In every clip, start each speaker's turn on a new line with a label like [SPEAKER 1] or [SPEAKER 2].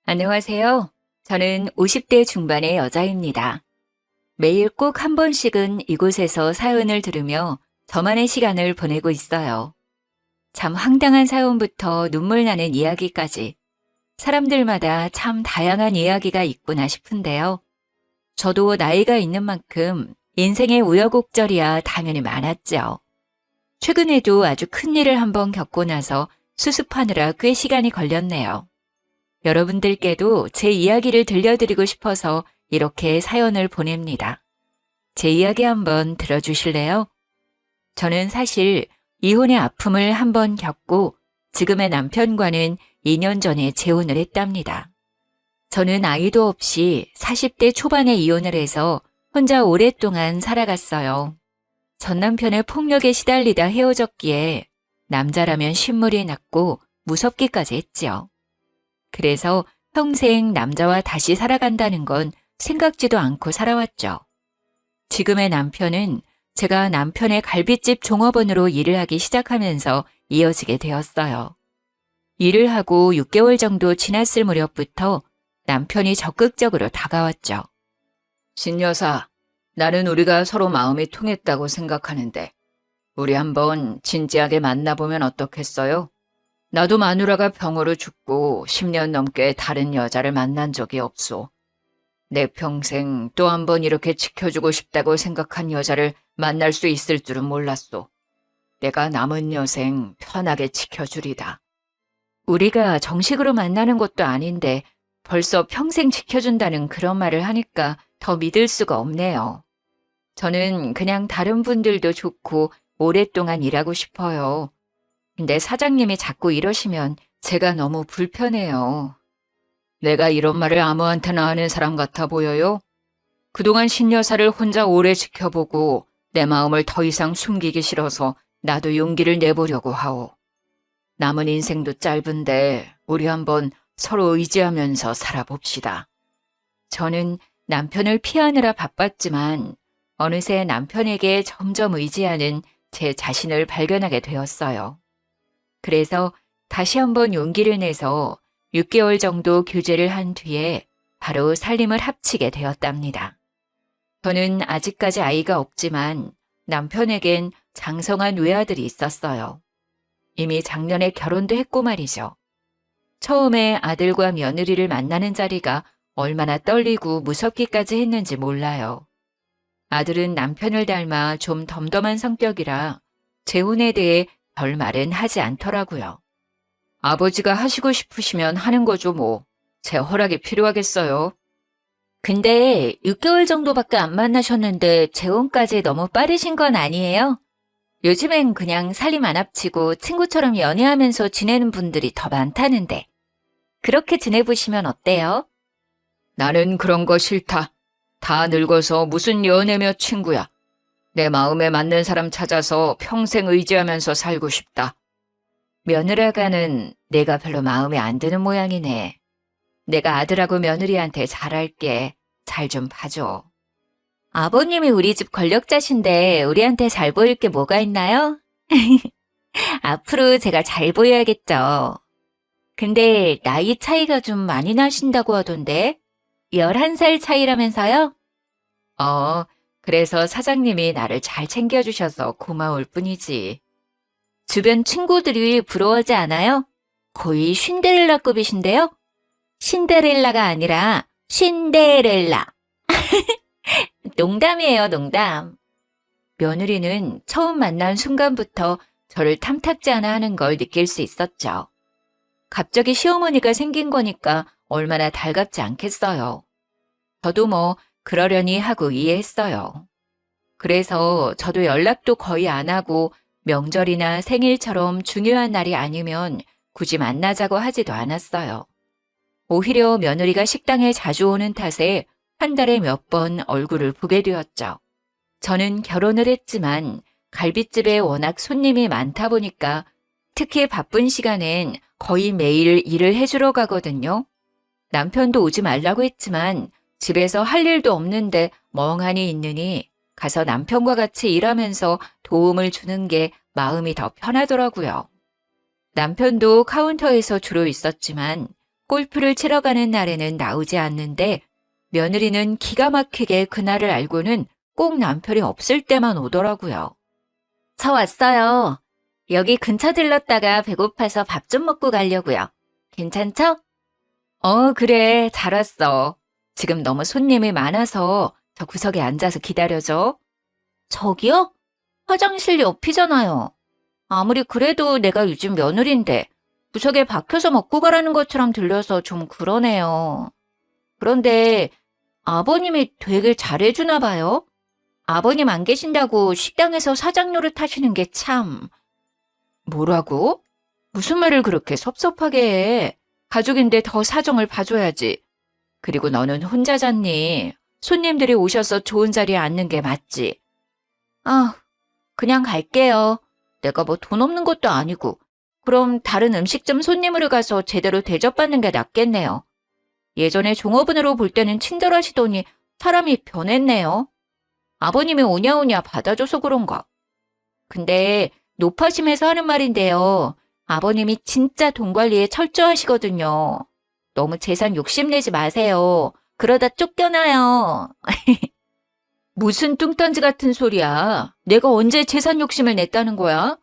[SPEAKER 1] 안녕하세요. 저는 50대 중반의 여자입니다. 매일 꼭 한 번씩은 이곳에서 사연을 들으며 저만의 시간을 보내고 있어요. 참 황당한 사연부터 눈물 나는 이야기까지 사람들마다 참 다양한 이야기가 있구나 싶은데요. 저도 나이가 있는 만큼 인생의 우여곡절이야 당연히 많았죠. 최근에도 아주 큰 일을 한번 겪고 나서 수습하느라 꽤 시간이 걸렸네요. 여러분들께도 제 이야기를 들려드리고 싶어서 이렇게 사연을 보냅니다. 제 이야기 한번 들어주실래요? 저는 사실 이혼의 아픔을 한번 겪고 지금의 남편과는 2년 전에 재혼을 했답니다. 저는 아이도 없이 40대 초반에 이혼을 해서 혼자 오랫동안 살아갔어요. 전 남편의 폭력에 시달리다 헤어졌기에 남자라면 신물이 났고 무섭기까지 했지요. 그래서 평생 남자와 다시 살아간다는 건 생각지도 않고 살아왔죠. 지금의 남편은 제가 남편의 갈빗집 종업원으로 일을 하기 시작하면서 이어지게 되었어요. 일을 하고 6개월 정도 지났을 무렵부터 남편이 적극적으로 다가왔죠. 신여사, 나는 우리가 서로 마음이 통했다고 생각하는데 우리 한번 진지하게 만나보면 어떻겠어요? 나도 마누라가 병으로 죽고 10년 넘게 다른 여자를 만난 적이 없소. 내 평생 또 한 번 이렇게 지켜주고 싶다고 생각한 여자를 만날 수 있을 줄은 몰랐소. 내가 남은 여생 편하게 지켜주리다. 우리가 정식으로 만나는 것도 아닌데 벌써 평생 지켜준다는 그런 말을 하니까 더 믿을 수가 없네요. 저는 그냥 다른 분들도 좋고 오랫동안 일하고 싶어요. 근데 사장님이 자꾸 이러시면 제가 너무 불편해요. 내가 이런 말을 아무한테나 하는 사람 같아 보여요? 그동안 신여사를 혼자 오래 지켜보고 내 마음을 더 이상 숨기기 싫어서 나도 용기를 내보려고 하오. 남은 인생도 짧은데 우리 한번 서로 의지하면서 살아봅시다. 저는 남편을 피하느라 바빴지만 어느새 남편에게 점점 의지하는 제 자신을 발견하게 되었어요. 그래서 다시 한번 용기를 내서 6개월 정도 교제를 한 뒤에 바로 살림을 합치게 되었답니다. 저는 아직까지 아이가 없지만 남편에겐 장성한 외아들이 있었어요. 이미 작년에 결혼도 했고 말이죠. 처음에 아들과 며느리를 만나는 자리가 얼마나 떨리고 무섭기까지 했는지 몰라요. 아들은 남편을 닮아 좀 덤덤한 성격이라 재혼에 대해 별 말은 하지 않더라고요. 아버지가 하시고 싶으시면 하는 거죠 뭐. 제 허락이 필요하겠어요. 근데 6개월 정도밖에 안 만나셨는데 재혼까지 너무 빠르신 건 아니에요? 요즘엔 그냥 살림 안 합치고 친구처럼 연애하면서 지내는 분들이 더 많다는데. 그렇게 지내보시면 어때요? 나는 그런 거 싫다. 다 늙어서 무슨 연애며 친구야. 내 마음에 맞는 사람 찾아서 평생 의지하면서 살고 싶다. 며느라가는 내가 별로 마음에 안 드는 모양이네. 내가 아들하고 며느리한테 잘할게. 잘 좀 봐줘. 아버님이 우리 집 권력자신데 우리한테 잘 보일 게 뭐가 있나요? 앞으로 제가 잘 보여야겠죠. 근데 나이 차이가 좀 많이 나신다고 하던데 11살 차이라면서요? 그래서 사장님이 나를 잘 챙겨주셔서 고마울 뿐이지. 주변 친구들이 부러워하지 않아요? 거의 쉰데렐라급이신데요? 신데렐라가 아니라 쉰데렐라. 농담이에요, 농담. 며느리는 처음 만난 순간부터 저를 탐탁지 않아 하는 걸 느낄 수 있었죠. 갑자기 시어머니가 생긴 거니까 얼마나 달갑지 않겠어요. 저도 뭐 그러려니 하고 이해했어요. 그래서 저도 연락도 거의 안 하고 명절이나 생일처럼 중요한 날이 아니면 굳이 만나자고 하지도 않았어요. 오히려 며느리가 식당에 자주 오는 탓에 한 달에 몇 번 얼굴을 보게 되었죠. 저는 결혼을 했지만 갈빗집에 워낙 손님이 많다 보니까 특히 바쁜 시간엔 거의 매일 일을 해주러 가거든요. 남편도 오지 말라고 했지만 집에서 할 일도 없는데 멍하니 있느니 가서 남편과 같이 일하면서 도움을 주는 게 마음이 더 편하더라고요. 남편도 카운터에서 주로 있었지만 골프를 치러 가는 날에는 나오지 않는데 며느리는 기가 막히게 그날을 알고는 꼭 남편이 없을 때만 오더라고요. 저 왔어요. 여기 근처 들렀다가 배고파서 밥 좀 먹고 가려고요. 괜찮죠? 그래. 잘 왔어. 지금 너무 손님이 많아서 저 구석에 앉아서 기다려줘. 저기요? 화장실 옆이잖아요. 아무리 그래도 내가 요즘 며느리인데 구석에 박혀서 먹고 가라는 것처럼 들려서 좀 그러네요. 그런데 아버님이 되게 잘해주나 봐요. 아버님 안 계신다고 식당에서 사장 노릇하시는 게 참... 뭐라고? 무슨 말을 그렇게 섭섭하게 해. 가족인데 더 사정을 봐줘야지. 그리고 너는 혼자 잤니? 손님들이 오셔서 좋은 자리에 앉는 게 맞지. 아, 그냥 갈게요. 내가 뭐 돈 없는 것도 아니고. 그럼 다른 음식점 손님으로 가서 제대로 대접받는 게 낫겠네요. 예전에 종업원으로 볼 때는 친절하시더니 사람이 변했네요. 아버님이 오냐오냐 받아줘서 그런가. 근데 노파심에서 하는 말인데요. 아버님이 진짜 돈 관리에 철저하시거든요. 너무 재산 욕심내지 마세요. 그러다 쫓겨나요. 무슨 뚱딴지 같은 소리야. 내가 언제 재산 욕심을 냈다는 거야?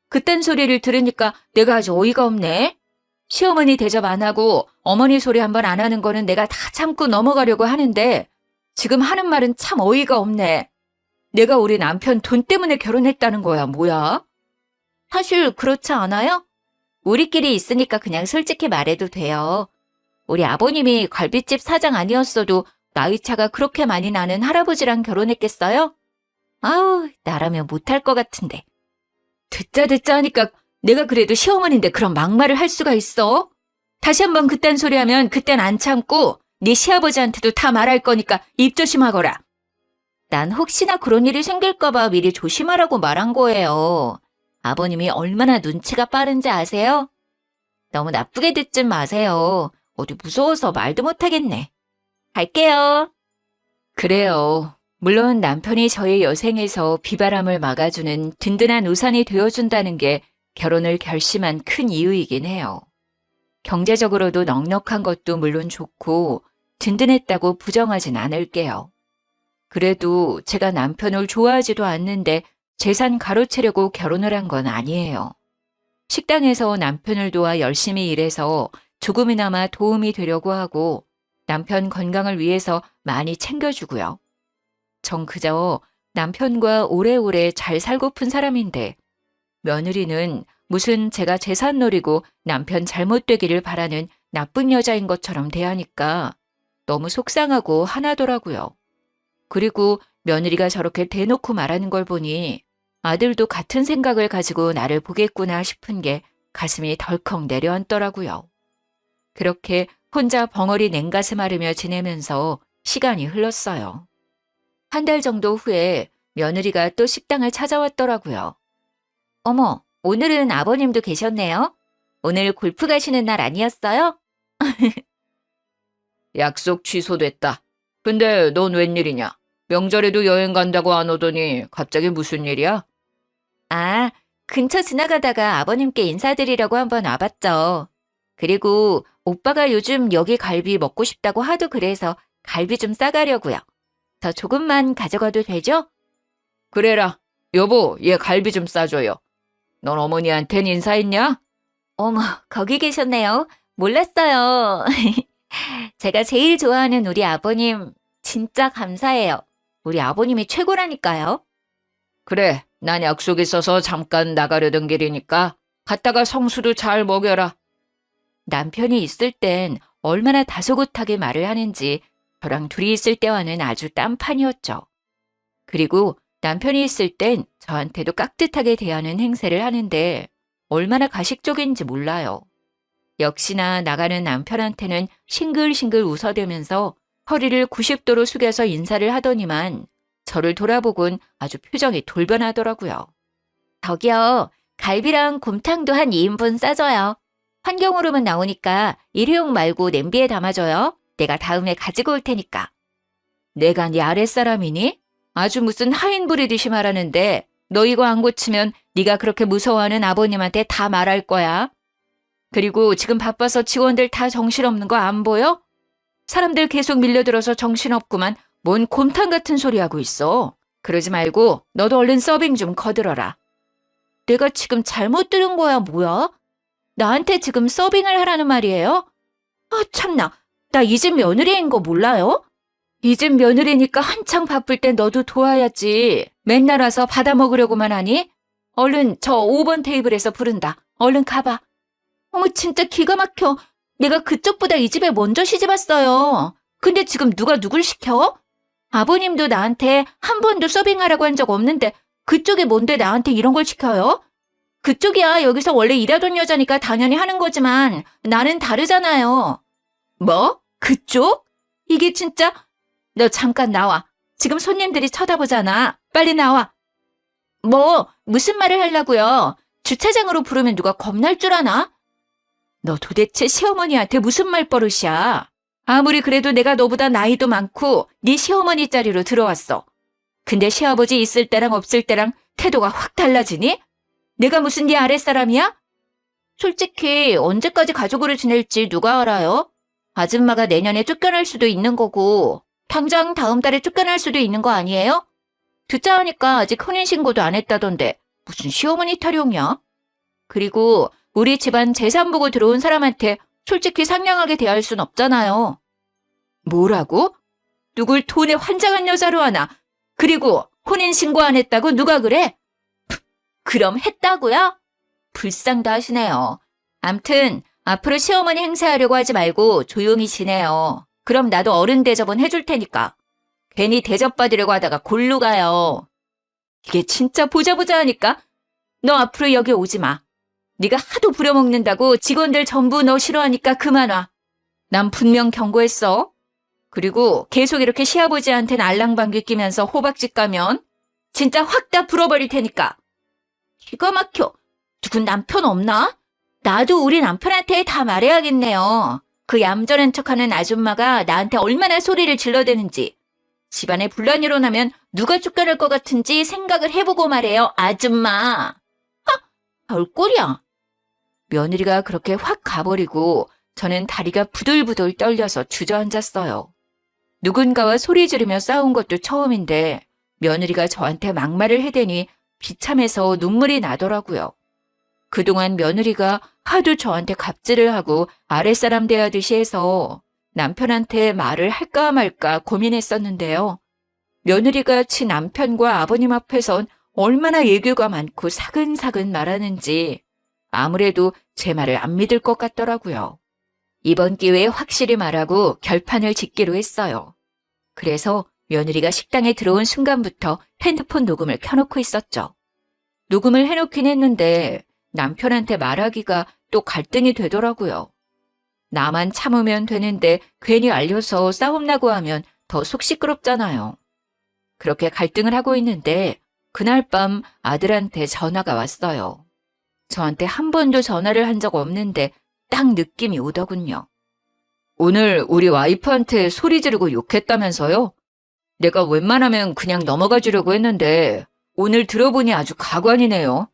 [SPEAKER 1] 그딴 소리를 들으니까 내가 아주 어이가 없네. 시어머니 대접 안 하고 어머니 소리 한 번 안 하는 거는 내가 다 참고 넘어가려고 하는데 지금 하는 말은 참 어이가 없네. 내가 우리 남편 돈 때문에 결혼했다는 거야, 뭐야? 사실 그렇지 않아요? 우리끼리 있으니까 그냥 솔직히 말해도 돼요. 우리 아버님이 갈비집 사장 아니었어도 나이차가 그렇게 많이 나는 할아버지랑 결혼했겠어요? 아우, 나라면 못할 것 같은데. 듣자 하니까 내가 그래도 시어머니인데 그런 막말을 할 수가 있어? 다시 한번 그딴 소리 하면 그땐 안 참고 네 시아버지한테도 다 말할 거니까 입 조심하거라. 난 혹시나 그런 일이 생길까 봐 미리 조심하라고 말한 거예요. 아버님이 얼마나 눈치가 빠른지 아세요? 너무 나쁘게 듣지 마세요. 어디 무서워서 말도 못하겠네. 갈게요. 그래요. 물론 남편이 저의 여생에서 비바람을 막아주는 든든한 우산이 되어준다는 게 결혼을 결심한 큰 이유이긴 해요. 경제적으로도 넉넉한 것도 물론 좋고 든든했다고 부정하진 않을게요. 그래도 제가 남편을 좋아하지도 않는데 재산 가로채려고 결혼을 한 건 아니에요. 식당에서 남편을 도와 열심히 일해서 조금이나마 도움이 되려고 하고 남편 건강을 위해서 많이 챙겨주고요. 전 그저 남편과 오래오래 잘 살고픈 사람인데 며느리는 무슨 제가 재산 노리고 남편 잘못되기를 바라는 나쁜 여자인 것처럼 대하니까 너무 속상하고 화나더라고요. 그리고 며느리가 저렇게 대놓고 말하는 걸 보니 아들도 같은 생각을 가지고 나를 보겠구나 싶은 게 가슴이 덜컥 내려앉더라고요. 그렇게 혼자 벙어리 냉가슴 앓으며 지내면서 시간이 흘렀어요. 한 달 정도 후에 며느리가 또 식당을 찾아왔더라고요. 어머, 오늘은 아버님도 계셨네요. 오늘 골프 가시는 날 아니었어요? 약속 취소됐다. 근데 넌 웬일이냐? 명절에도 여행 간다고 안 오더니 갑자기 무슨 일이야? 아, 근처 지나가다가 아버님께 인사드리려고 한번 와봤죠. 그리고 오빠가 요즘 여기 갈비 먹고 싶다고 하도 그래서 갈비 좀 싸가려고요. 저 조금만 가져가도 되죠? 그래라. 여보, 얘 갈비 좀 싸줘요. 넌 어머니한텐 인사했냐? 어머, 거기 계셨네요. 몰랐어요. 제가 제일 좋아하는 우리 아버님 진짜 감사해요. 우리 아버님이 최고라니까요. 그래, 난 약속 있어서 잠깐 나가려던 길이니까 갔다가 성수도 잘 먹여라. 남편이 있을 땐 얼마나 다소곳하게 말을 하는지 저랑 둘이 있을 때와는 아주 딴판이었죠. 그리고 남편이 있을 땐 저한테도 깍듯하게 대하는 행세를 하는데 얼마나 가식적인지 몰라요. 역시나 나가는 남편한테는 싱글싱글 웃어대면서 허리를 90도로 숙여서 인사를 하더니만 저를 돌아보곤 아주 표정이 돌변하더라고요. 저기요, 갈비랑 곰탕도 한 2인분 싸줘요. 환경오름은 나오니까 일회용 말고 냄비에 담아줘요. 내가 다음에 가지고 올 테니까. 내가 네 아랫사람이니? 아주 무슨 하인 부리듯이 말하는데 너 이거 안 고치면 네가 그렇게 무서워하는 아버님한테 다 말할 거야. 그리고 지금 바빠서 직원들 다 정신없는 거 안 보여? 사람들 계속 밀려들어서 정신없구만. 뭔 곰탕 같은 소리 하고 있어. 그러지 말고 너도 얼른 서빙 좀 거들어라. 내가 지금 잘못 들은 거야, 뭐야? 나한테 지금 서빙을 하라는 말이에요? 아, 참나. 나 이 집 며느리인 거 몰라요? 이 집 며느리니까 한창 바쁠 땐 너도 도와야지. 맨날 와서 받아 먹으려고만 하니? 얼른 저 5번 테이블에서 부른다. 얼른 가봐. 어머, 진짜 기가 막혀. 내가 그쪽보다 이 집에 먼저 시집 왔어요. 근데 지금 누가 누굴 시켜? 아버님도 나한테 한 번도 서빙하라고 한 적 없는데 그쪽이 뭔데 나한테 이런 걸 시켜요? 그쪽이야 여기서 원래 일하던 여자니까 당연히 하는 거지만 나는 다르잖아요. 뭐? 그쪽? 이게 진짜... 너 잠깐 나와. 지금 손님들이 쳐다보잖아. 빨리 나와. 뭐 무슨 말을 하려고요? 주차장으로 부르면 누가 겁날 줄 아나? 너 도대체 시어머니한테 무슨 말버릇이야? 아무리 그래도 내가 너보다 나이도 많고 네 시어머니 자리로 들어왔어. 근데 시아버지 있을 때랑 없을 때랑 태도가 확 달라지니? 내가 무슨 네 아랫사람이야? 솔직히 언제까지 가족으로 지낼지 누가 알아요? 아줌마가 내년에 쫓겨날 수도 있는 거고 당장 다음 달에 쫓겨날 수도 있는 거 아니에요? 듣자 하니까 아직 혼인신고도 안 했다던데 무슨 시어머니 타령이야? 그리고 우리 집안 재산 보고 들어온 사람한테 솔직히 상냥하게 대할 순 없잖아요. 뭐라고? 누굴 돈에 환장한 여자로 하나? 그리고 혼인신고 안 했다고 누가 그래? 그럼 했다고요? 불쌍도 하시네요. 암튼 앞으로 시어머니 행세하려고 하지 말고 조용히 지내요. 그럼 나도 어른 대접은 해줄 테니까. 괜히 대접받으려고 하다가 골로 가요. 이게 진짜 보자 하니까 너 앞으로 여기 오지 마. 네가 하도 부려먹는다고 직원들 전부 너 싫어하니까 그만 와. 난 분명 경고했어. 그리고 계속 이렇게 시아버지한테는 알랑방귀 끼면서 호박짓 가면 진짜 확 다 불어버릴 테니까. 기가 막혀. 누군 남편 없나? 나도 우리 남편한테 다 말해야겠네요. 그 얌전한 척하는 아줌마가 나한테 얼마나 소리를 질러대는지. 집안에 분란이 일어나면 누가 쫓겨날 것 같은지 생각을 해보고 말해요, 아줌마. 별꼴이야. 며느리가 그렇게 확 가버리고 저는 다리가 부들부들 떨려서 주저앉았어요. 누군가와 소리 지르며 싸운 것도 처음인데 며느리가 저한테 막말을 해대니 비참해서 눈물이 나더라고요. 그동안 며느리가 하도 저한테 갑질을 하고 아랫사람 대하듯이 해서 남편한테 말을 할까 말까 고민했었는데요. 며느리가 지 남편과 아버님 앞에선 얼마나 애교가 많고 사근사근 말하는지 아무래도 제 말을 안 믿을 것 같더라고요. 이번 기회에 확실히 말하고 결판을 짓기로 했어요. 그래서 며느리가 식당에 들어온 순간부터 핸드폰 녹음을 켜놓고 있었죠. 녹음을 해놓긴 했는데 남편한테 말하기가 또 갈등이 되더라고요. 나만 참으면 되는데 괜히 알려서 싸움나고 하면 더 속 시끄럽잖아요. 그렇게 갈등을 하고 있는데 그날 밤 아들한테 전화가 왔어요. 저한테 한 번도 전화를 한 적 없는데 딱 느낌이 오더군요. 오늘 우리 와이프한테 소리 지르고 욕했다면서요? 내가 웬만하면 그냥 넘어가 주려고 했는데 오늘 들어보니 아주 가관이네요.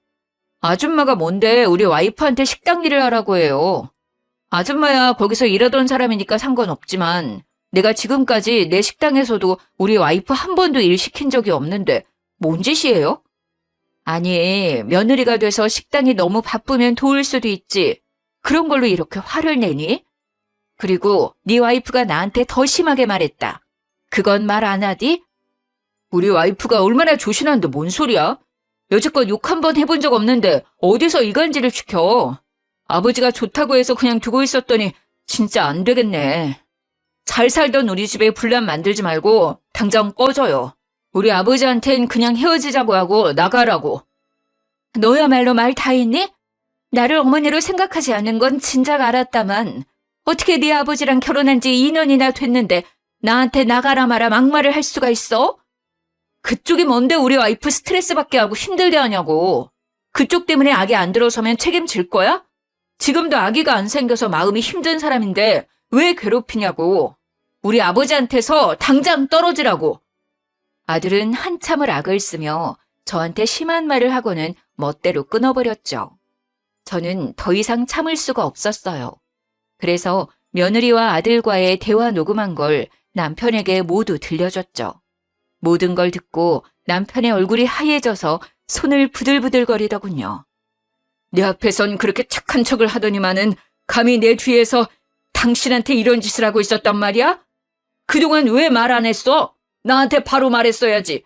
[SPEAKER 1] 아줌마가 뭔데 우리 와이프한테 식당 일을 하라고 해요. 아줌마야 거기서 일하던 사람이니까 상관없지만 내가 지금까지 내 식당에서도 우리 와이프 한 번도 일 시킨 적이 없는데 뭔 짓이에요? 아니, 며느리가 돼서 식당이 너무 바쁘면 도울 수도 있지. 그런 걸로 이렇게 화를 내니? 그리고 네 와이프가 나한테 더 심하게 말했다. 그건 말 안 하디? 우리 와이프가 얼마나 조신한데 뭔 소리야? 여지껏 욕 한 번 해본 적 없는데 어디서 이간질을 시켜. 아버지가 좋다고 해서 그냥 두고 있었더니 진짜 안 되겠네. 잘 살던 우리 집에 분란 만들지 말고 당장 꺼져요. 우리 아버지한텐 그냥 헤어지자고 하고 나가라고. 너야말로 말 다 했니? 나를 어머니로 생각하지 않는 건 진작 알았다만 어떻게 네 아버지랑 결혼한 지 2년이나 됐는데 나한테 나가라 마라 막말을 할 수가 있어? 그쪽이 뭔데 우리 와이프 스트레스 받게 하고 힘들게 하냐고. 그쪽 때문에 아기 안 들어서면 책임질 거야? 지금도 아기가 안 생겨서 마음이 힘든 사람인데 왜 괴롭히냐고. 우리 아버지한테서 당장 떨어지라고. 아들은 한참을 악을 쓰며 저한테 심한 말을 하고는 멋대로 끊어버렸죠. 저는 더 이상 참을 수가 없었어요. 그래서 며느리와 아들과의 대화 녹음한 걸 남편에게 모두 들려줬죠. 모든 걸 듣고 남편의 얼굴이 하얘져서 손을 부들부들거리더군요. 내 앞에선 그렇게 착한 척을 하더니만은 감히 내 뒤에서 당신한테 이런 짓을 하고 있었단 말이야? 그동안 왜 말 안 했어? 나한테 바로 말했어야지.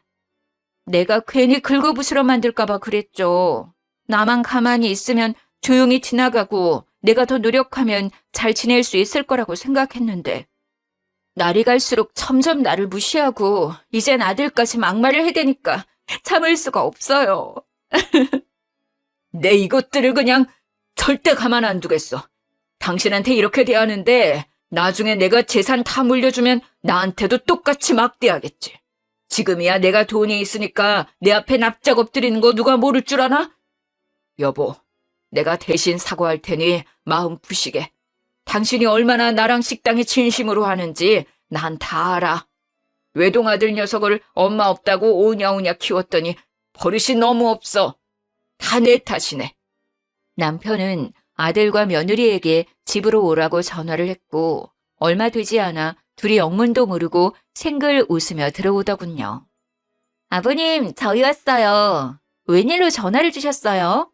[SPEAKER 1] 내가 괜히 긁어부스러 만들까봐 그랬죠. 나만 가만히 있으면 조용히 지나가고 내가 더 노력하면 잘 지낼 수 있을 거라고 생각했는데 날이 갈수록 점점 나를 무시하고 이젠 아들까지 막말을 해대니까 참을 수가 없어요. 내 이것들을 그냥 절대 가만 안 두겠어. 당신한테 이렇게 대하는데 나중에 내가 재산 다 물려주면 나한테도 똑같이 막대하겠지. 지금이야 내가 돈이 있으니까 내 앞에 납작 엎드리는 거 누가 모를 줄 아나? 여보, 내가 대신 사과할 테니 마음 푸시게. 당신이 얼마나 나랑 식당에 진심으로 하는지 난 다 알아. 외동아들 녀석을 엄마 없다고 오냐오냐 키웠더니 버릇이 너무 없어. 다 내 탓이네. 남편은 아들과 며느리에게 집으로 오라고 전화를 했고 얼마 되지 않아 둘이 영문도 모르고 생글 웃으며 들어오더군요. 아버님, 저희 왔어요. 웬일로 전화를 주셨어요?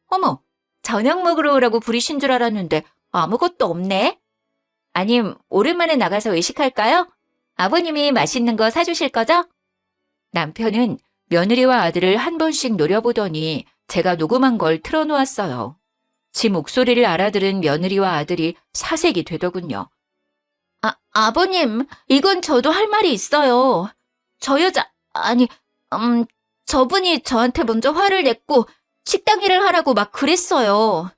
[SPEAKER 1] 어머, 저녁 먹으러 오라고 부르신 줄 알았는데 아무것도 없네. 아님, 오랜만에 나가서 외식할까요? 아버님이 맛있는 거 사주실 거죠? 남편은 며느리와 아들을 한 번씩 노려보더니 제가 녹음한 걸 틀어놓았어요. 지 목소리를 알아들은 며느리와 아들이 사색이 되더군요. 아버님, 이건 저도 할 말이 있어요. 저분이 저한테 먼저 화를 냈고 식당 일을 하라고 막 그랬어요.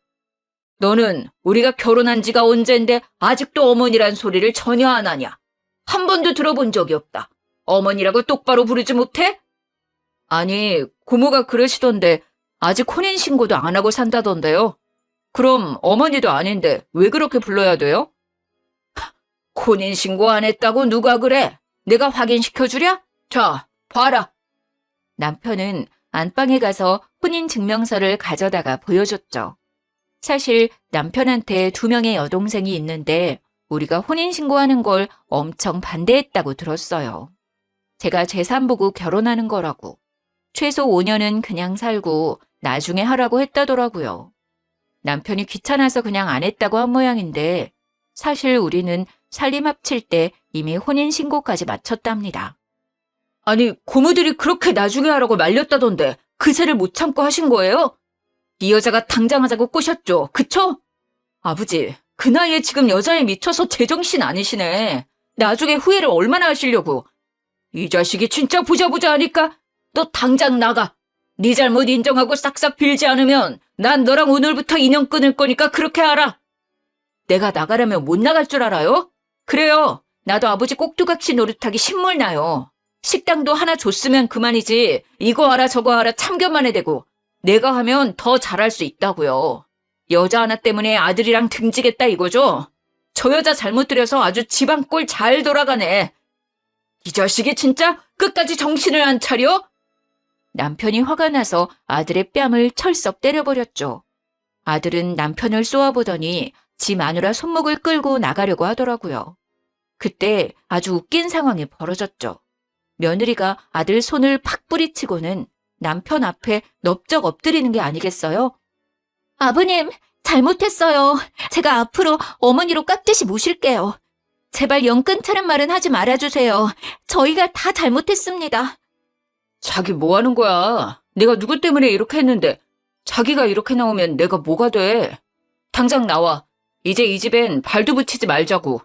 [SPEAKER 1] 너는 우리가 결혼한 지가 언젠데 아직도 어머니란 소리를 전혀 안 하냐? 한 번도 들어본 적이 없다. 어머니라고 똑바로 부르지 못해? 아니, 고모가 그러시던데 아직 혼인신고도 안 하고 산다던데요. 그럼 어머니도 아닌데 왜 그렇게 불러야 돼요? 혼인신고 안 했다고 누가 그래? 내가 확인시켜주랴? 자, 봐라. 남편은 안방에 가서 혼인증명서를 가져다가 보여줬죠. 사실 남편한테 2명의 여동생이 있는데 우리가 혼인신고하는 걸 엄청 반대했다고 들었어요. 제가 재산 보고 결혼하는 거라고. 최소 5년은 그냥 살고 나중에 하라고 했다더라고요. 남편이 귀찮아서 그냥 안 했다고 한 모양인데 사실 우리는 살림 합칠 때 이미 혼인신고까지 마쳤답니다. 아니, 고모들이 그렇게 나중에 하라고 말렸다던데 그새를 못 참고 하신 거예요? 이 여자가 당장 하자고 꼬셨죠, 그쵸? 아버지, 그 나이에 지금 여자에 미쳐서 제정신 아니시네. 나중에 후회를 얼마나 하시려고. 이 자식이 진짜 보자 하니까 너 당장 나가. 네 잘못 인정하고 싹싹 빌지 않으면 난 너랑 오늘부터 인연 끊을 거니까 그렇게 알아. 내가 나가려면 못 나갈 줄 알아요? 그래요. 나도 아버지 꼭두각시 노릇하기 신물나요. 식당도 하나 줬으면 그만이지. 이거 알아 저거 알아 참견만 해대고. 내가 하면 더 잘할 수 있다고요. 여자 하나 때문에 아들이랑 등지겠다 이거죠? 저 여자 잘못 들여서 아주 집안 꼴 잘 돌아가네. 이 자식이 진짜 끝까지 정신을 안 차려? 남편이 화가 나서 아들의 뺨을 철썩 때려버렸죠. 아들은 남편을 쏘아보더니 지 마누라 손목을 끌고 나가려고 하더라고요. 그때 아주 웃긴 상황이 벌어졌죠. 며느리가 아들 손을 팍 뿌리치고는 남편 앞에 넙적 엎드리는 게 아니겠어요? 아버님, 잘못했어요. 제가 앞으로 어머니로 깍듯이 모실게요. 제발 영 끊자는 말은 하지 말아주세요. 저희가 다 잘못했습니다. 자기 뭐 하는 거야? 내가 누구 때문에 이렇게 했는데 자기가 이렇게 나오면 내가 뭐가 돼? 당장 나와. 이제 이 집엔 발도 붙이지 말자고.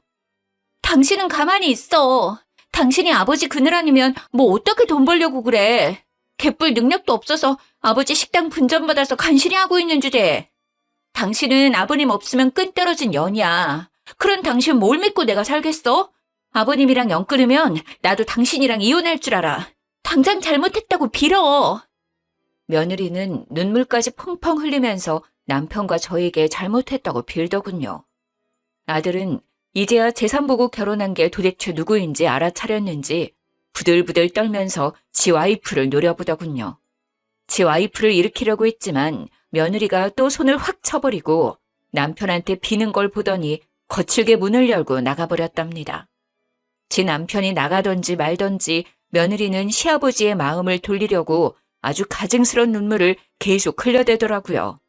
[SPEAKER 1] 당신은 가만히 있어. 당신이 아버지 그늘 아니면 뭐 어떻게 돈 벌려고 그래. 개뿔 능력도 없어서 아버지 식당 분전받아서 간신히 하고 있는 주제. 당신은 아버님 없으면 끈 떨어진 연이야. 그런 당신 뭘 믿고 내가 살겠어? 아버님이랑 연 끊으면 나도 당신이랑 이혼할 줄 알아. 당장 잘못했다고 빌어. 며느리는 눈물까지 펑펑 흘리면서 남편과 저에게 잘못했다고 빌더군요. 아들은 이제야 재산 보고 결혼한 게 도대체 누구인지 알아차렸는지 부들부들 떨면서 지 와이프를 노려보더군요. 지 와이프를 일으키려고 했지만 며느리가 또 손을 확 쳐버리고 남편한테 비는 걸 보더니 거칠게 문을 열고 나가버렸답니다. 지 남편이 나가던지 말던지 며느리는 시아버지의 마음을 돌리려고 아주 가증스러운 눈물을 계속 흘려대더라고요.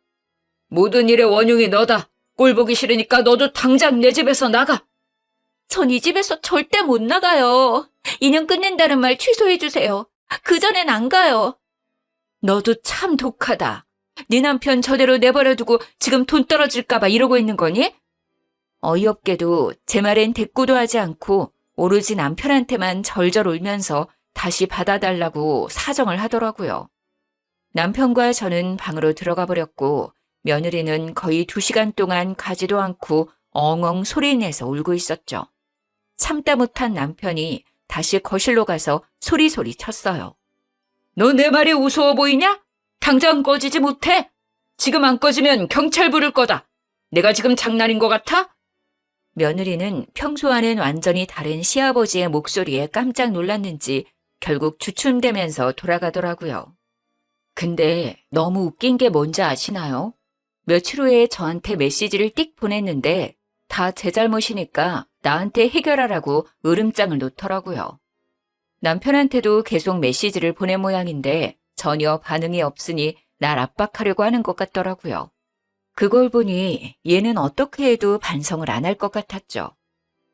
[SPEAKER 1] 모든 일의 원흉이 너다. 꼴 보기 싫으니까 너도 당장 내 집에서 나가. 전 이 집에서 절대 못 나가요. 인연 끝낸다는 말 취소해주세요. 그전엔 안 가요. 너도 참 독하다. 네 남편 저대로 내버려두고 지금 돈 떨어질까봐 이러고 있는 거니? 어이없게도 제 말엔 대꾸도 하지 않고 오로지 남편한테만 절절 울면서 다시 받아달라고 사정을 하더라고요. 남편과 저는 방으로 들어가 버렸고 며느리는 거의 2시간 동안 가지도 않고 엉엉 소리내서 울고 있었죠. 참다 못한 남편이 다시 거실로 가서 소리소리 쳤어요. 너 내 말이 우스워 보이냐? 당장 꺼지지 못해? 지금 안 꺼지면 경찰 부를 거다. 내가 지금 장난인 것 같아? 며느리는 평소와는 완전히 다른 시아버지의 목소리에 깜짝 놀랐는지 결국 주춤대면서 돌아가더라고요. 근데 너무 웃긴 게 뭔지 아시나요? 며칠 후에 저한테 메시지를 띡 보냈는데 다 제 잘못이니까 나한테 해결하라고 으름장을 놓더라고요. 남편한테도 계속 메시지를 보낸 모양인데 전혀 반응이 없으니 날 압박하려고 하는 것 같더라고요. 그걸 보니 얘는 어떻게 해도 반성을 안 할 것 같았죠.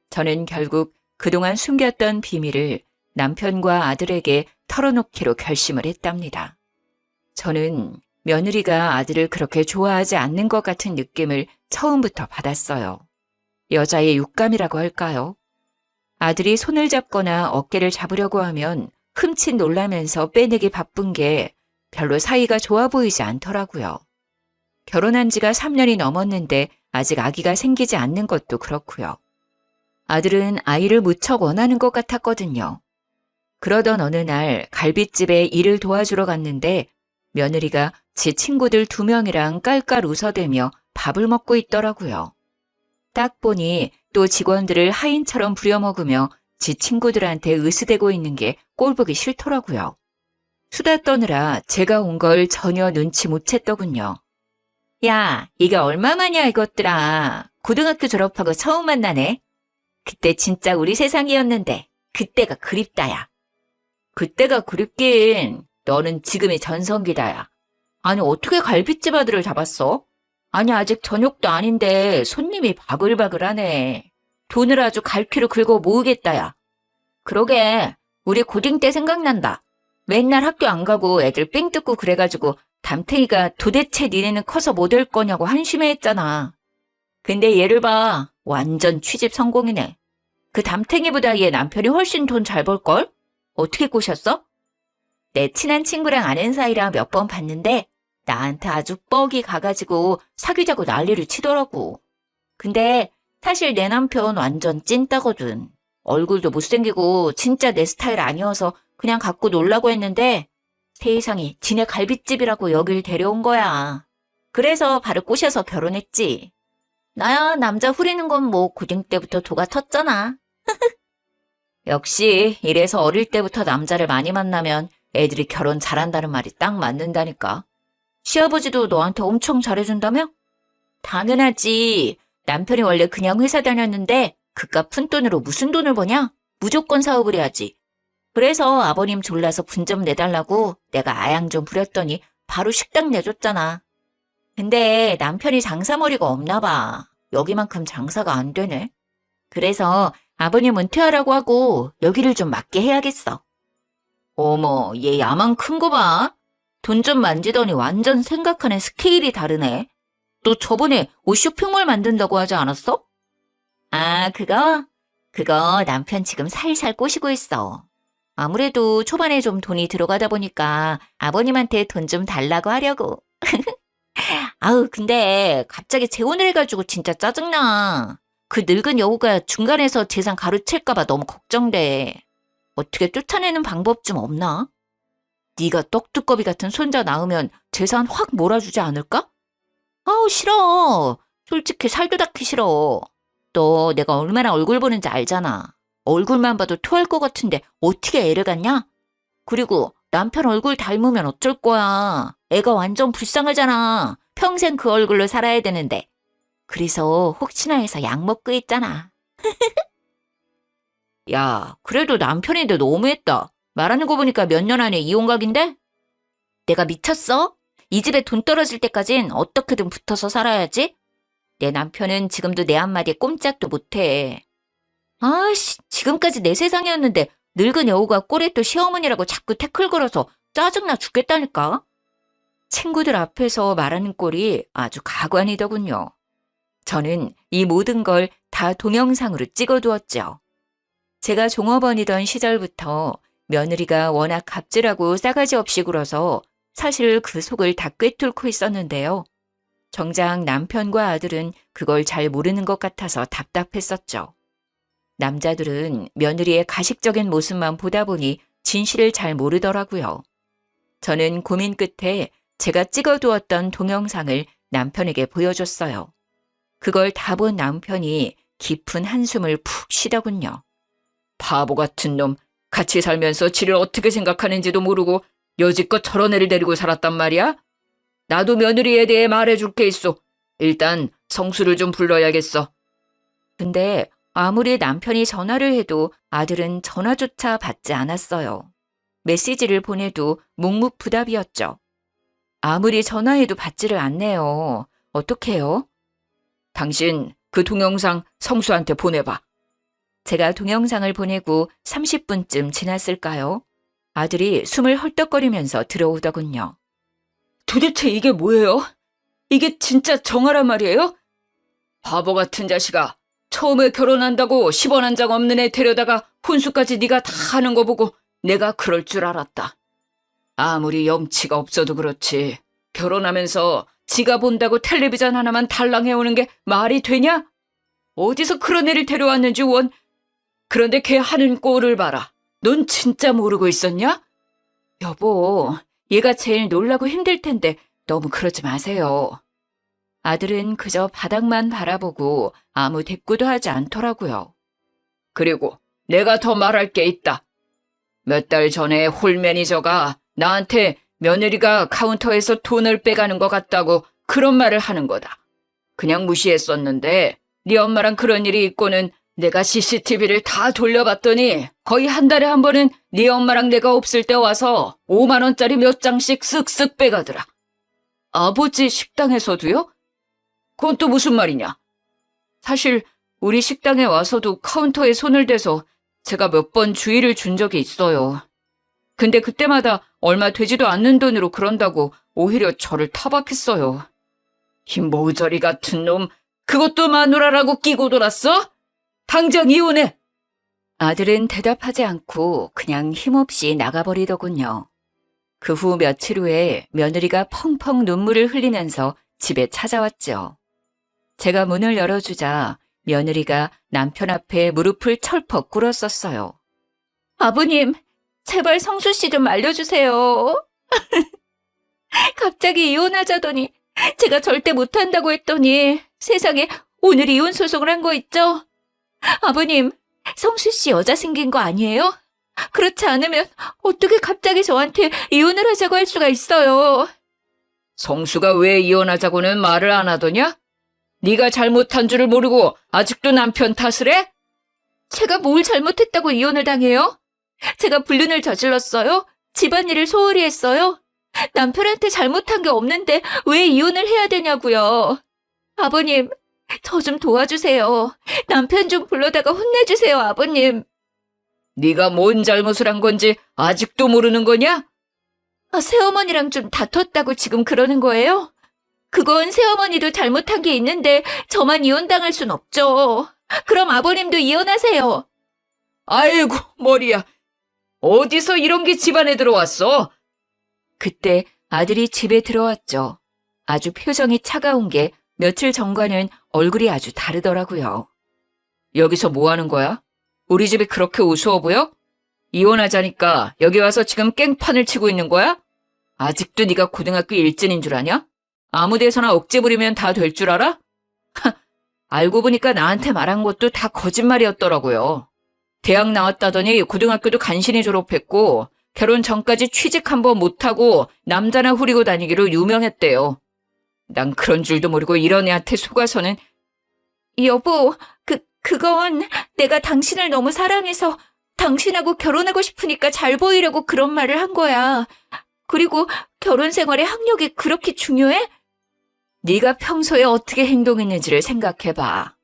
[SPEAKER 1] 저는 결국 그동안 숨겼던 비밀을 남편과 아들에게 털어놓기로 결심을 했답니다. 저는 며느리가 아들을 그렇게 좋아하지 않는 것 같은 느낌을 처음부터 받았어요. 여자의 육감이라고 할까요? 아들이 손을 잡거나 어깨를 잡으려고 하면 흠칫 놀라면서 빼내기 바쁜 게 별로 사이가 좋아 보이지 않더라고요. 결혼한 지가 3년이 넘었는데 아직 아기가 생기지 않는 것도 그렇고요. 아들은 아이를 무척 원하는 것 같았거든요. 그러던 어느 날 갈빗집에 일을 도와주러 갔는데 며느리가 지 친구들 2명이랑 깔깔 웃어대며 밥을 먹고 있더라고요. 딱 보니 또 직원들을 하인처럼 부려먹으며 지 친구들한테 으스대고 있는 게 꼴보기 싫더라고요. 수다 떠느라 제가 온 걸 전혀 눈치 못 챘더군요. 야, 이게 얼마만이야 이것들아. 고등학교 졸업하고 처음 만나네. 그때 진짜 우리 세상이었는데 그때가 그립다야. 그때가 그립긴. 너는 지금이 전성기다야. 아니 어떻게 갈빗집 아들을 잡았어? 아니 아직 저녁도 아닌데 손님이 바글바글하네. 돈을 아주 갈퀴로 긁어 모으겠다야. 그러게 우리 고딩 때 생각난다. 맨날 학교 안 가고 애들 삥 뜯고 그래가지고 담탱이가 도대체 니네는 커서 뭐 될 거냐고 한심해했잖아. 근데 얘를 봐. 완전 취집 성공이네. 그 담탱이보다 얘 남편이 훨씬 돈 잘 벌걸? 어떻게 꼬셨어? 내 친한 친구랑 아는 사이라 몇 번 봤는데 나한테 아주 뻑이 가가지고 사귀자고 난리를 치더라고. 근데 사실 내 남편 완전 찐따거든. 얼굴도 못생기고 진짜 내 스타일 아니어서 그냥 갖고 놀라고 했는데 세상에 지네 갈빗집이라고 여길 데려온 거야. 그래서 바로 꼬셔서 결혼했지. 나야 남자 후리는 건 뭐 고딩 때부터 도가 텄잖아. 역시 이래서 어릴 때부터 남자를 많이 만나면 애들이 결혼 잘한다는 말이 딱 맞는다니까. 시아버지도 너한테 엄청 잘해준다며? 당연하지. 남편이 원래 그냥 회사 다녔는데 그깟 푼돈으로 무슨 돈을 버냐? 무조건 사업을 해야지. 그래서 아버님 졸라서 분 좀 내달라고 내가 아양 좀 부렸더니 바로 식당 내줬잖아. 근데 남편이 장사머리가 없나 봐. 여기만큼 장사가 안 되네. 그래서 아버님 은퇴하라고 하고 여기를 좀 맡게 해야겠어. 어머, 얘 야만 큰 거 봐. 돈 좀 만지더니 완전 생각하는 스케일이 다르네. 너 저번에 옷 쇼핑몰 만든다고 하지 않았어? 아, 그거 남편 지금 살살 꼬시고 있어. 아무래도 초반에 좀 돈이 들어가다 보니까 아버님한테 돈 좀 달라고 하려고. 아우, 근데 갑자기 재혼을 해가지고 진짜 짜증나. 그 늙은 여우가 중간에서 재산 가로챌까봐 너무 걱정돼. 어떻게 쫓아내는 방법 좀 없나? 네가 떡두꺼비 같은 손자 낳으면 재산 확 몰아주지 않을까? 아우, 싫어. 솔직히 살도 닦기 싫어. 너 내가 얼마나 얼굴 보는지 알잖아. 얼굴만 봐도 토할 것 같은데 어떻게 애를 갖냐? 그리고 남편 얼굴 닮으면 어쩔 거야. 애가 완전 불쌍하잖아. 평생 그 얼굴로 살아야 되는데. 그래서 혹시나 해서 약 먹고 있잖아. 야, 그래도 남편인데 너무했다. 말하는 거 보니까 몇 년 안에 이혼각인데? 내가 미쳤어? 이 집에 돈 떨어질 때까진 어떻게든 붙어서 살아야지. 내 남편은 지금도 내 한마디에 꼼짝도 못해. 아씨, 지금까지 내 세상이었는데 늙은 여우가 꼴에 또 시어머니라고 자꾸 태클 걸어서 짜증나 죽겠다니까. 친구들 앞에서 말하는 꼴이 아주 가관이더군요. 저는 이 모든 걸 다 동영상으로 찍어두었죠. 제가 종업원이던 시절부터 며느리가 워낙 갑질하고 싸가지 없이 굴어서 사실 그 속을 다 꿰뚫고 있었는데요. 정작 남편과 아들은 그걸 잘 모르는 것 같아서 답답했었죠. 남자들은 며느리의 가식적인 모습만 보다 보니 진실을 잘 모르더라고요. 저는 고민 끝에 제가 찍어두었던 동영상을 남편에게 보여줬어요. 그걸 다 본 남편이 깊은 한숨을 푹 쉬더군요. 바보 같은 놈, 같이 살면서 지를 어떻게 생각하는지도 모르고 여지껏 저런 애를 데리고 살았단 말이야? 나도 며느리에 대해 말해줄 게 있어. 일단 성수를 좀 불러야겠어. 근데 아무리 남편이 전화를 해도 아들은 전화조차 받지 않았어요. 메시지를 보내도 묵묵부답이었죠. 아무리 전화해도 받지를 않네요. 어떡해요? 당신 그 동영상 성수한테 보내봐. 제가 동영상을 보내고 30분쯤 지났을까요? 아들이 숨을 헐떡거리면서 들어오더군요. 도대체 이게 뭐예요? 이게 진짜 정아란 말이에요? 바보 같은 자식아. 처음에 결혼한다고 10원 한 장 없는 애 데려다가 혼수까지 네가 다 하는 거 보고 내가 그럴 줄 알았다. 아무리 염치가 없어도 그렇지. 결혼하면서 지가 본다고 텔레비전 하나만 달랑해오는 게 말이 되냐? 어디서 그런 애를 데려왔는지 원. 그런데 걔 하는 꼴을 봐라. 넌 진짜 모르고 있었냐? 여보, 얘가 제일 놀라고 힘들 텐데 너무 그러지 마세요. 아들은 그저 바닥만 바라보고 아무 대꾸도 하지 않더라고요. 그리고 내가 더 말할 게 있다. 몇 달 전에 홀 매니저가 나한테 며느리가 카운터에서 돈을 빼가는 것 같다고 그런 말을 하는 거다. 그냥 무시했었는데 네 엄마랑 그런 일이 있고는 내가 CCTV를 다 돌려봤더니 거의 한 달에 한 번은 네 엄마랑 내가 없을 때 와서 5만 원짜리 몇 장씩 쓱쓱 빼가더라. 아버지 식당에서도요? 그건 또 무슨 말이냐? 사실 우리 식당에 와서도 카운터에 손을 대서 제가 몇 번 주의를 준 적이 있어요. 근데 그때마다 얼마 되지도 않는 돈으로 그런다고 오히려 저를 타박했어요. 이 모저리 같은 놈, 그것도 마누라라고 끼고 돌았어? 당장 이혼해! 아들은 대답하지 않고 그냥 힘없이 나가버리더군요. 그 후 며칠 후에 며느리가 펑펑 눈물을 흘리면서 집에 찾아왔죠. 제가 문을 열어주자 며느리가 남편 앞에 무릎을 철퍽 꿇었었어요. 아버님, 제발 성수 씨 좀 알려주세요. 갑자기 이혼하자더니 제가 절대 못한다고 했더니 세상에 오늘 이혼 소송을 한 거 있죠? 아버님, 성수 씨 여자 생긴 거 아니에요? 그렇지 않으면 어떻게 갑자기 저한테 이혼을 하자고 할 수가 있어요? 성수가 왜 이혼하자고는 말을 안 하더냐? 네가 잘못한 줄을 모르고 아직도 남편 탓을 해? 제가 뭘 잘못했다고 이혼을 당해요? 제가 불륜을 저질렀어요? 집안일을 소홀히 했어요? 남편한테 잘못한 게 없는데 왜 이혼을 해야 되냐고요? 아버님, 저 좀 도와주세요. 남편 좀 불러다가 혼내주세요, 아버님. 네가 뭔 잘못을 한 건지 아직도 모르는 거냐? 새어머니랑 좀 다퉜다고 지금 그러는 거예요? 그건 새어머니도 잘못한 게 있는데 저만 이혼당할 순 없죠. 그럼 아버님도 이혼하세요. 아이고, 머리야. 어디서 이런 게 집안에 들어왔어? 그때 아들이 집에 들어왔죠. 아주 표정이 차가운 게 며칠 전과는 얼굴이 아주 다르더라고요. 여기서 뭐 하는 거야? 우리 집이 그렇게 우스워 보여? 이혼하자니까 여기 와서 지금 깽판을 치고 있는 거야? 아직도 네가 고등학교 일진인 줄 아냐? 아무 데서나 억지 부리면 다 될 줄 알아? 알고 보니까 나한테 말한 것도 다 거짓말이었더라고요. 대학 나왔다더니 고등학교도 간신히 졸업했고 결혼 전까지 취직 한번 못하고 남자나 후리고 다니기로 유명했대요. 난 그런 줄도 모르고 이런 애한테 속아서는. 여보, 그건 내가 당신을 너무 사랑해서 당신하고 결혼하고 싶으니까 잘 보이려고 그런 말을 한 거야. 그리고 결혼 생활에 학력이 그렇게 중요해? 네가 평소에 어떻게 행동했는지를 생각해봐.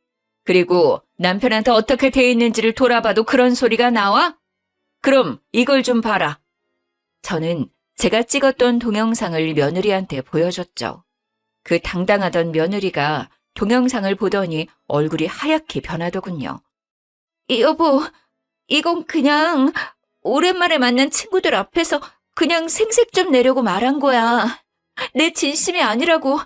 [SPEAKER 1] 그리고 남편한테 어떻게 돼 있는지를 돌아봐도 그런 소리가 나와? 그럼 이걸 좀 봐라. 저는 제가 찍었던 동영상을 며느리한테 보여줬죠. 그 당당하던 며느리가 동영상을 보더니 얼굴이 하얗게 변하더군요. 여보, 이건 그냥 오랜만에 만난 친구들 앞에서 그냥 생색 좀 내려고 말한 거야. 내 진심이 아니라고.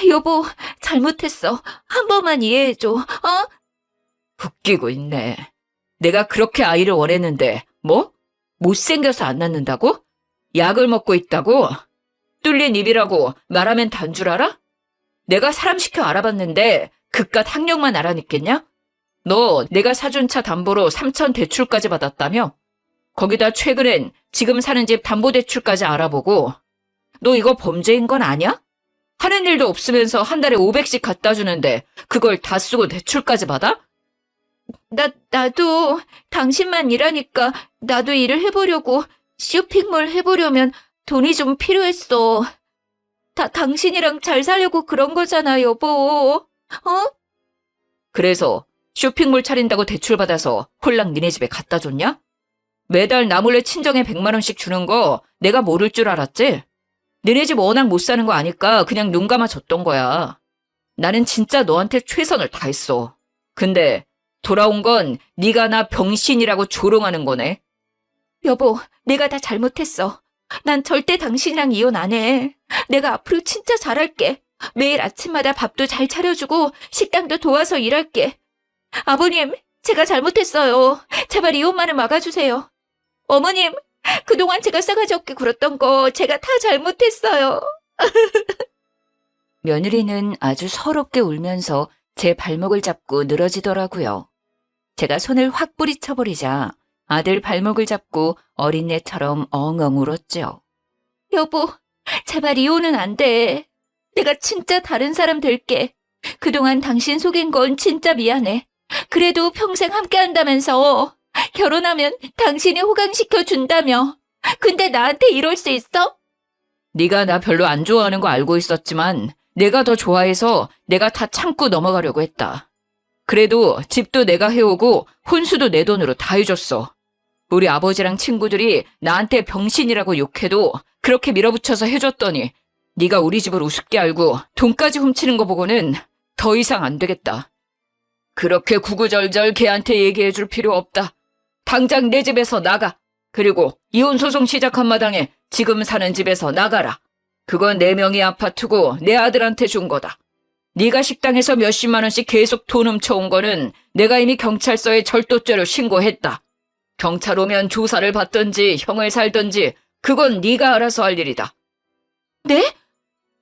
[SPEAKER 1] 여보, 잘못했어. 한 번만 이해해줘. 웃기고 있네. 내가 그렇게 아이를 원했는데 뭐? 못생겨서 안 낳는다고? 약을 먹고 있다고? 뚫린 입이라고 말하면 단 줄 알아? 내가 사람 시켜 알아봤는데 그깟 학력만 알아냈겠냐? 너 내가 사준 차 담보로 3천 대출까지 받았다며? 거기다 최근엔 지금 사는 집 담보대출까지 알아보고. 너 이거 범죄인 건 아냐? 하는 일도 없으면서 한 달에 500씩 갖다 주는데 그걸 다 쓰고 대출까지 받아? 나도 당신만 일하니까 나도 일을 해보려고 쇼핑몰 해보려면 돈이 좀 필요했어. 당신이랑 잘 살려고 그런 거잖아, 여보. 그래서 쇼핑몰 차린다고 대출받아서 홀랑 니네 집에 갖다 줬냐? 매달 나 몰래 친정에 100만 원씩 주는 거 내가 모를 줄 알았지? 니네 집 워낙 못 사는 거 아니까 그냥 눈 감아 줬던 거야. 나는 진짜 너한테 최선을 다했어. 근데 돌아온 건 네가 나 병신이라고 조롱하는 거네. 여보, 내가 다 잘못했어. 난 절대 당신이랑 이혼 안 해. 내가 앞으로 진짜 잘할게. 매일 아침마다 밥도 잘 차려주고 식당도 도와서 일할게. 아버님, 제가 잘못했어요. 제발 이혼만은 막아주세요. 어머님, 그동안 제가 싸가지 없게 굴었던 거 제가 다 잘못했어요. 며느리는 아주 서럽게 울면서 제 발목을 잡고 늘어지더라고요. 제가 손을 확 뿌리쳐버리자 아들 발목을 잡고 어린애처럼 엉엉 울었죠. 여보, 제발 이혼은 안 돼. 내가 진짜 다른 사람 될게. 그동안 당신 속인 건 진짜 미안해. 그래도 평생 함께 한다면서 결혼하면 당신이 호강시켜 준다며. 근데 나한테 이럴 수 있어? 네가 나 별로 안 좋아하는 거 알고 있었지만 내가 더 좋아해서 내가 다 참고 넘어가려고 했다. 그래도 집도 내가 해오고 혼수도 내 돈으로 다 해줬어. 우리 아버지랑 친구들이 나한테 병신이라고 욕해도 그렇게 밀어붙여서 해줬더니 네가 우리 집을 우습게 알고 돈까지 훔치는 거 보고는 더 이상 안 되겠다. 그렇게 구구절절 걔한테 얘기해줄 필요 없다. 당장 내 집에서 나가. 그리고 이혼소송 시작한 마당에 지금 사는 집에서 나가라. 그건 내 명의 아파트고 내 아들한테 준 거다. 네가 식당에서 몇십만 원씩 계속 돈 훔쳐온 거는 내가 이미 경찰서에 절도죄로 신고했다. 경찰 오면 조사를 받든지 형을 살든지 그건 네가 알아서 할 일이다. 네?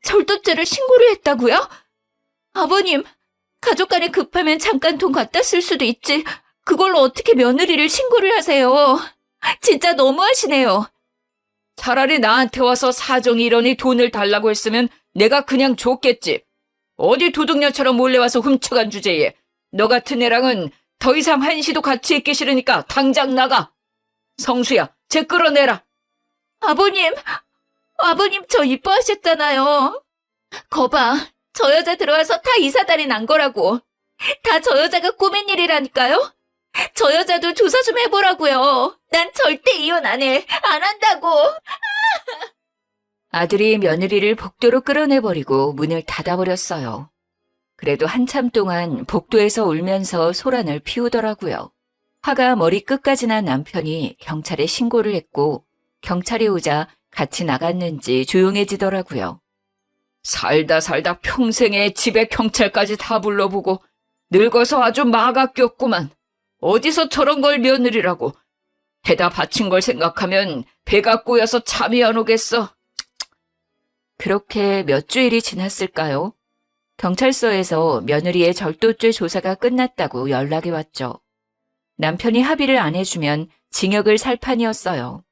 [SPEAKER 1] 절도죄를 신고를 했다고요? 아버님, 가족 간에 급하면 잠깐 돈 갖다 쓸 수도 있지. 그걸로 어떻게 며느리를 신고를 하세요? 진짜 너무하시네요. 차라리 나한테 와서 사정이 이러니 돈을 달라고 했으면 내가 그냥 줬겠지. 어디 도둑녀처럼 몰래 와서 훔쳐간 주제에 너 같은 애랑은 더 이상 한시도 같이 있기 싫으니까 당장 나가. 성수야, 쟤 끌어내라. 아버님 저 이뻐하셨잖아요. 거봐, 저 여자 들어와서 다 이사달이 난 거라고. 다 저 여자가 꾸민 일이라니까요. 저 여자도 조사 좀 해보라고요. 난 절대 이혼 안 해. 안 한다고. 아들이 며느리를 복도로 끌어내버리고 문을 닫아버렸어요. 그래도 한참 동안 복도에서 울면서 소란을 피우더라고요. 화가 머리 끝까지 난 남편이 경찰에 신고를 했고 경찰이 오자 같이 나갔는지 조용해지더라고요. 살다 평생에 집에 경찰까지 다 불러보고 늙어서 아주 마가 꼈구만. 어디서 저런 걸 며느리라고. 해다 바친 걸 생각하면 배가 꼬여서 잠이 안 오겠어. 그렇게 몇 주일이 지났을까요? 경찰서에서 며느리의 절도죄 조사가 끝났다고 연락이 왔죠. 남편이 합의를 안 해주면 징역을 살 판이었어요.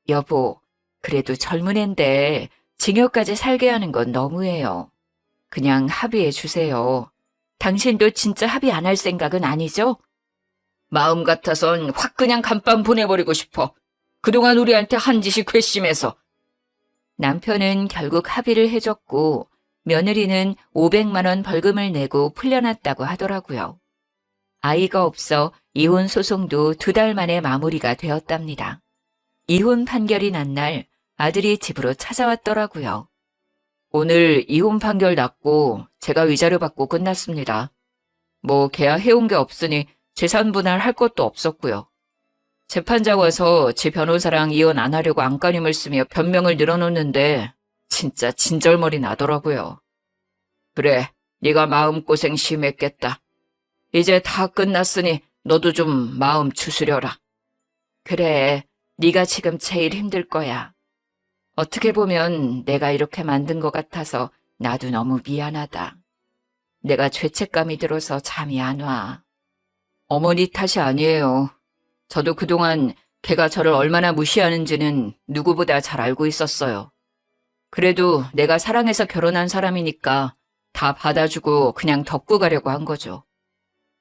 [SPEAKER 1] 여보, 그래도 젊은 앤데 징역까지 살게 하는 건 너무해요. 그냥 합의해 주세요. 당신도 진짜 합의 안 할 생각은 아니죠? 마음 같아선 확 그냥 간밤 보내버리고 싶어. 그동안 우리한테 한 짓이 괘씸해서. 남편은 결국 합의를 해줬고 며느리는 500만 원 벌금을 내고 풀려났다고 하더라고요. 아이가 없어 이혼 소송도 2달 만에 마무리가 되었답니다. 이혼 판결이 난 날 아들이 집으로 찾아왔더라고요. 오늘 이혼 판결 났고 제가 위자료 받고 끝났습니다. 뭐 계약해온 게 없으니 재산 분할할 것도 없었고요. 재판장 와서 제 변호사랑 이혼 안 하려고 안간힘을 쓰며 변명을 늘어놓는데 진짜 진절머리 나더라고요. 그래, 네가 마음고생 심했겠다. 이제 다 끝났으니 너도 좀 마음 추스려라. 그래, 네가 지금 제일 힘들 거야. 어떻게 보면 내가 이렇게 만든 것 같아서 나도 너무 미안하다. 내가 죄책감이 들어서 잠이 안 와. 어머니 탓이 아니에요. 저도 그동안 걔가 저를 얼마나 무시하는지는 누구보다 잘 알고 있었어요. 그래도 내가 사랑해서 결혼한 사람이니까 다 받아주고 그냥 덮고 가려고 한 거죠.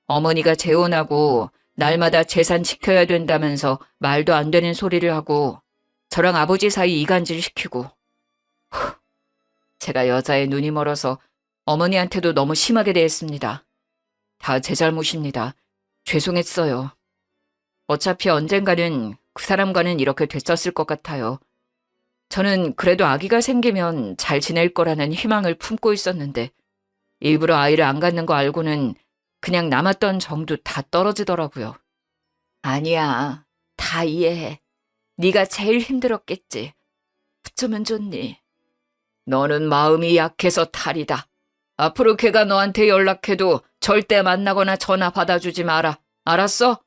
[SPEAKER 1] 어머니가 재혼하고 날마다 재산 지켜야 된다면서 말도 안 되는 소리를 하고 저랑 아버지 사이 이간질 시키고 제가 여자의 눈이 멀어서 어머니한테도 너무 심하게 대했습니다. 다 제 잘못입니다. 죄송했어요. 어차피 언젠가는 그 사람과는 이렇게 됐었을 것 같아요. 저는 그래도 아기가 생기면 잘 지낼 거라는 희망을 품고 있었는데 일부러 아이를 안 갖는 거 알고는 그냥 남았던 정도 다 떨어지더라고요. 아니야, 다 이해해. 네가 제일 힘들었겠지. 어쩌면 좋니? 너는 마음이 약해서 탈이다. 앞으로 걔가 너한테 연락해도 절대 만나거나 전화 받아주지 마라. 알았어?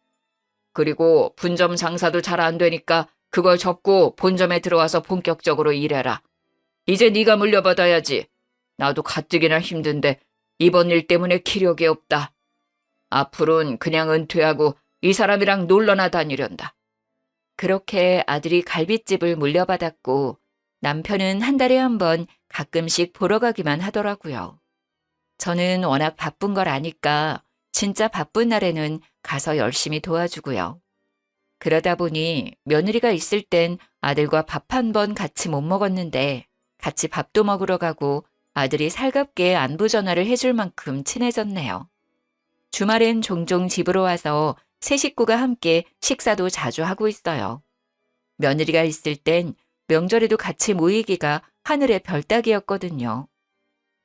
[SPEAKER 1] 그리고 분점 상사도 잘 안 되니까 그걸 접고 본점에 들어와서 본격적으로 일해라. 이제 네가 물려받아야지. 나도 가뜩이나 힘든데 이번 일 때문에 기력이 없다. 앞으로는 그냥 은퇴하고 이 사람이랑 놀러나 다니련다. 그렇게 아들이 갈빗집을 물려받았고 남편은 한 달에 한 번 가끔씩 보러 가기만 하더라고요. 저는 워낙 바쁜 걸 아니까 진짜 바쁜 날에는 가서 열심히 도와주고요. 그러다 보니 며느리가 있을 땐 아들과 밥 한 번 같이 못 먹었는데 같이 밥도 먹으러 가고 아들이 살갑게 안부 전화를 해줄 만큼 친해졌네요. 주말엔 종종 집으로 와서 세 식구가 함께 식사도 자주 하고 있어요. 며느리가 있을 땐 명절에도 같이 모이기가 하늘의 별 따기였거든요.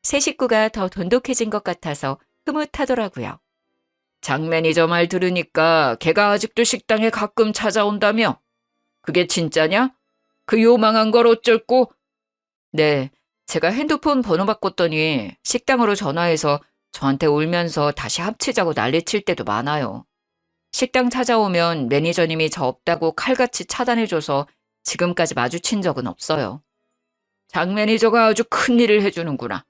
[SPEAKER 1] 세 식구가 더 돈독해진 것 같아서 흐뭇하더라고요. 장 매니저 말 들으니까 걔가 아직도 식당에 가끔 찾아온다며? 그게 진짜냐? 그 요망한 걸 어쩔고? 네, 제가 핸드폰 번호 바꿨더니 식당으로 전화해서 저한테 울면서 다시 합치자고 난리칠 때도 많아요. 식당 찾아오면 매니저님이 저 없다고 칼같이 차단해줘서 지금까지 마주친 적은 없어요. 장 매니저가 아주 큰일을 해주는구나.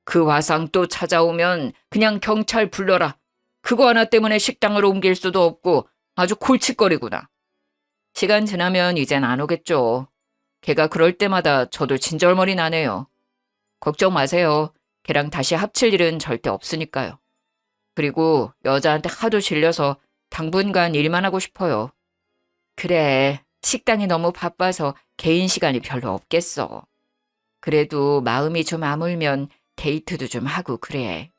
[SPEAKER 1] 그 화상 또 찾아오면 그냥 경찰 불러라. 그거 하나 때문에 식당을 옮길 수도 없고 아주 골칫거리구나. 시간 지나면 이젠 안 오겠죠. 걔가 그럴 때마다 저도 진절머리 나네요. 걱정 마세요. 걔랑 다시 합칠 일은 절대 없으니까요. 그리고 여자한테 하도 질려서 당분간 일만 하고 싶어요. 그래, 식당이 너무 바빠서 개인 시간이 별로 없겠어. 그래도 마음이 좀 아물면 데이트도 좀 하고 그래.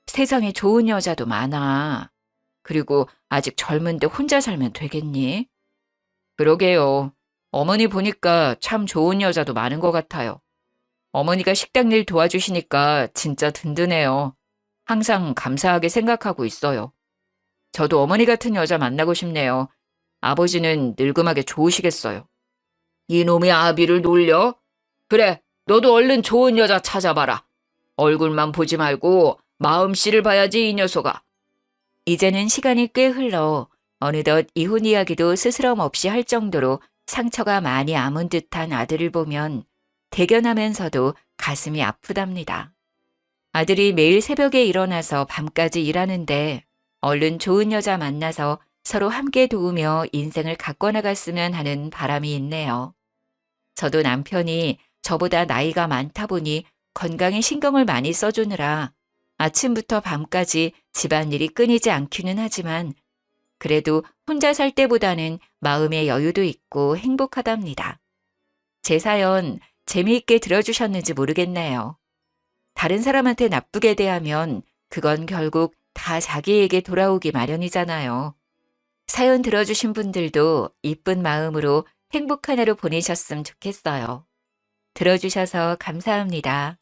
[SPEAKER 1] 세상에 좋은 여자도 많아. 그리고 아직 젊은데 혼자 살면 되겠니? 그러게요. 어머니 보니까 참 좋은 여자도 많은 것 같아요. 어머니가 식당 일 도와주시니까 진짜 든든해요. 항상 감사하게 생각하고 있어요. 저도 어머니 같은 여자 만나고 싶네요. 아버지는 늙음하게 좋으시겠어요. 이놈의 아비를 놀려? 그래, 너도 얼른 좋은 여자 찾아봐라. 얼굴만 보지 말고 마음씨를 봐야지 이 녀석아. 이제는 시간이 꽤 흘러 어느덧 이혼 이야기도 스스럼 없이 할 정도로 상처가 많이 아문 듯한 아들을 보면 대견하면서도 가슴이 아프답니다. 아들이 매일 새벽에 일어나서 밤까지 일하는데 얼른 좋은 여자 만나서 서로 함께 도우며 인생을 가꿔나갔으면 하는 바람이 있네요. 저도 남편이 저보다 나이가 많다 보니 건강에 신경을 많이 써주느라 아침부터 밤까지 집안일이 끊이지 않기는 하지만 그래도 혼자 살 때보다는 마음의 여유도 있고 행복하답니다. 제 사연 재미있게 들어주셨는지 모르겠네요. 다른 사람한테 나쁘게 대하면 그건 결국 다 자기에게 돌아오기 마련이잖아요. 사연 들어주신 분들도 이쁜 마음으로 행복한 하루 보내셨으면 좋겠어요. 들어주셔서 감사합니다.